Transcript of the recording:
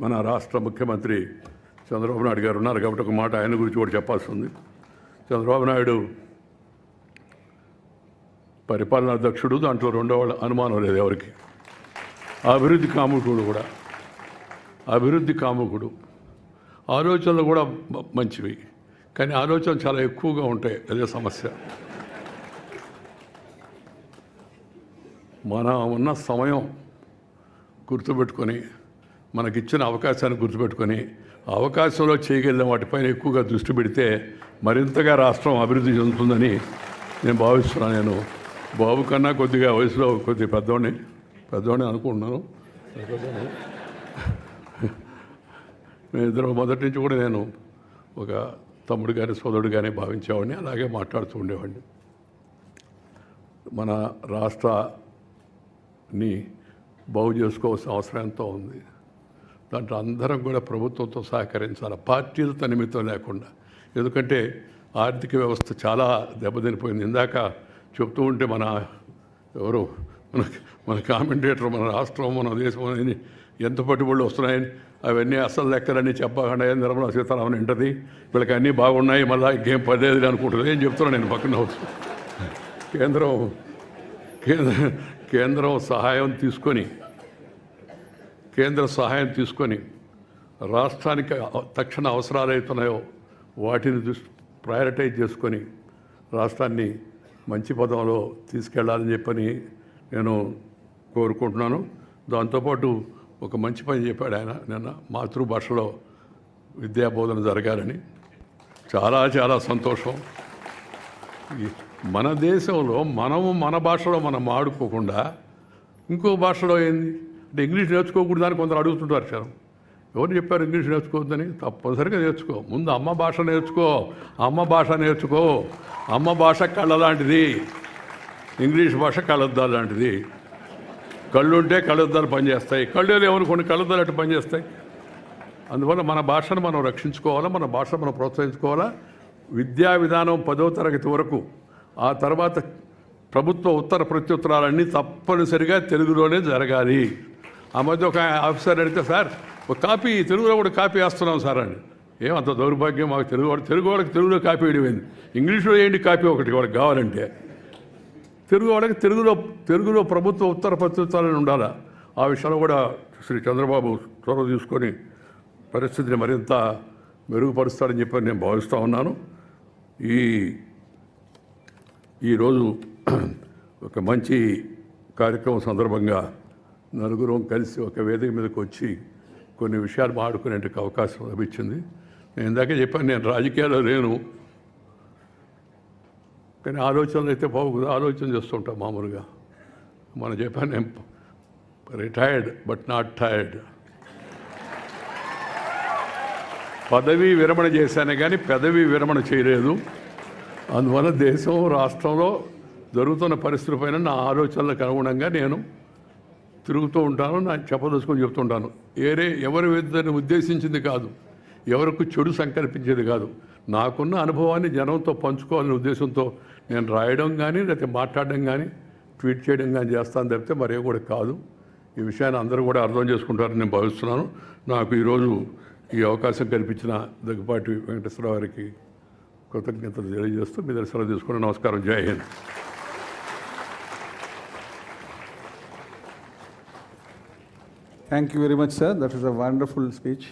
మన రాష్ట్ర ముఖ్యమంత్రి చంద్రబాబు నాయుడు గారు ఉన్నారు కాబట్టి ఒక మాట ఆయన గురించి కూడా చెప్పాల్సి ఉంది. చంద్రబాబు నాయుడు పరిపాలనా అధ్యక్షుడు, దాంట్లో రెండో వాళ్ళ అనుమానం లేదు ఎవరికి. అభివృద్ధి కాముకుడు కూడా, అభివృద్ధి కాముకుడు. ఆలోచనలు కూడా మంచివి, కానీ ఆలోచనలు చాలా ఎక్కువగా ఉంటాయి, అదే సమస్య. మన ఉన్న సమయం గుర్తుపెట్టుకొని, మనకిచ్చిన అవకాశాన్ని గుర్తుపెట్టుకొని, అవకాశంలో చేయగలిగిన వాటిపైన ఎక్కువగా దృష్టి పెడితే మరింతగా రాష్ట్రం అభివృద్ధి చెందుతుందని నేను భావిస్తున్నాను. నేను బాబు కన్నా కొద్దిగా వయసులో కొద్దిగా పెద్దవాడిని అనుకుంటున్నాను. నేను ఇద్దరు మొదటి నుంచి కూడా నేను ఒక తమ్ముడు కానీ సోదరుడు కానీ భావించేవాడిని, అలాగే మాట్లాడుతూ ఉండేవాడిని. మన రాష్ట్రాన్ని బాగు చేసుకోవాల్సిన అవసరం ఎంతో ఉంది. దాంట్లో అందరం కూడా ప్రభుత్వంతో సహకరించాలి, పార్టీలతో నిమిత్తం లేకుండా. ఎందుకంటే ఆర్థిక వ్యవస్థ చాలా దెబ్బతినిపోయింది. ఇందాక చెప్తూ ఉంటే మన కామెంటేటర్ మన రాష్ట్రం మన దేశం అని ఎంత పట్టుబడులు వస్తున్నాయని అవన్నీ అసలు లెక్కలన్నీ చెప్పకుండా నిర్మలా సీతారామన్ ఏంటది వీళ్ళకి అన్నీ బాగున్నాయి మళ్ళీ ఇంకేం పర్లేదు అనుకుంటుంది ఏం చెప్తున్నాను నేను పక్కన. కేంద్రం సహాయం తీసుకొని రాష్ట్రానికి తక్షణ అవసరాలు అవుతున్నాయో వాటిని ప్రయారిటైజ్ చేసుకొని రాష్ట్రాన్ని మంచి పదంలో తీసుకెళ్లాలని చెప్పని నేను కోరుకుంటున్నాను. దాంతోపాటు ఒక మంచి పని చెప్పాడు ఆయన నిన్న, మాతృభాషలో విద్యాబోధన జరగాలని. చాలా చాలా సంతోషం. మన దేశంలో మన భాషలో మనం ఆడుకోకుండా ఇంకో భాషలో ఏంది అంటే ఇంగ్లీష్ నేర్చుకోకూడదని కొందరు అడుగుతుంటారు. సార్ ఎవరు చెప్పారు ఇంగ్లీష్ నేర్చుకోవద్దని? తప్పనిసరిగా నేర్చుకో. ముందు అమ్మ భాష నేర్చుకో. అమ్మ భాష కళ్ళ లాంటిది, ఇంగ్లీష్ భాష కళ్ళద్దాలు లాంటిది. కళ్ళుంటే కళ్ళద్దాలు పనిచేస్తాయి, కళ్ళు లేవని కొన్ని కళ్ళద్దాలు అటు పనిచేస్తాయి. అందువల్ల మన భాషను మనం రక్షించుకోవాలా, మన భాషను మనం ప్రోత్సహించుకోవాలా. విద్యా విధానం 10వ తరగతి వరకు, ఆ తర్వాత ప్రభుత్వ ఉత్తర ప్రత్యుత్తరాలన్నీ తప్పనిసరిగా తెలుగులోనే జరగాలి. ఆ మధ్య ఒక ఆఫీసర్ అడిగితే, సార్ ఒక కాపీ తెలుగులో కూడా కాపీ వేస్తున్నాం సార్ అని. ఏమంత దౌర్భాగ్యం మాకు తెలుగు వాళ్ళకి తెలుగులో కాపీ వేయడం, ఇంగ్లీష్లో ఏంటి కాపీ ఒకటి వాళ్ళకి కావాలంటే. తెలుగు వాళ్ళకి తెలుగులో ప్రభుత్వ ఉత్తర ప్రత్యుత్తరాలను ఉండాలి. ఆ విషయంలో కూడా శ్రీ చంద్రబాబు చొరవ తీసుకొని పరిస్థితిని మరింత మెరుగుపరుస్తాడని చెప్పి నేను భావిస్తూ ఉన్నాను. ఈరోజు ఒక మంచి కార్యక్రమం సందర్భంగా నలుగురం కలిసి ఒక వేదిక మీదకి వచ్చి కొన్ని విషయాలు మాట్లాడుకునే అవకాశం లభించింది. నేను ఇందాకే చెప్పాను, నేను రాజకీయాల్లో లేను, కానీ ఆలోచనలు అయితే బాగుంది, ఆలోచన చేస్తుంటాం మామూలుగా. మనం చెప్పాను, నేను రిటైర్డ్ బట్ నాట్ టైర్డ్. పదవీ విరమణ చేశానే కానీ పెదవి విరమణ చేయలేదు. అందువల్ల దేశం రాష్ట్రంలో జరుగుతున్న పరిస్థితులపైన నా ఆలోచనలకు అనుగుణంగా నేను తిరుగుతూ ఉంటాను, నా చెప్పదలుచుకొని చెప్తుంటాను. ఎవరి ఇద్దరిని ఉద్దేశించింది కాదు, ఎవరికి చెడు సంకల్పించేది కాదు. నాకున్న అనుభవాన్ని జనంతో పంచుకోవాలనే ఉద్దేశంతో నేను రాయడం కానీ లేకపోతే మాట్లాడడం కానీ ట్వీట్ చేయడం కానీ చేస్తాను తప్పితే మరే కూడా కాదు. ఈ విషయాన్ని అందరూ కూడా అర్థం చేసుకుంటారని నేను భావిస్తున్నాను. నాకు ఈరోజు ఈ అవకాశం కల్పించిన దగ్గుపాటి వెంకటేశ్వరరావు గారికి కృతజ్ఞతలు తెలియజేస్తూ మీ దగ్గర సెలవు తీసుకుని నమస్కారం. జై Hind. Thank you very much, sir. That was a wonderful speech.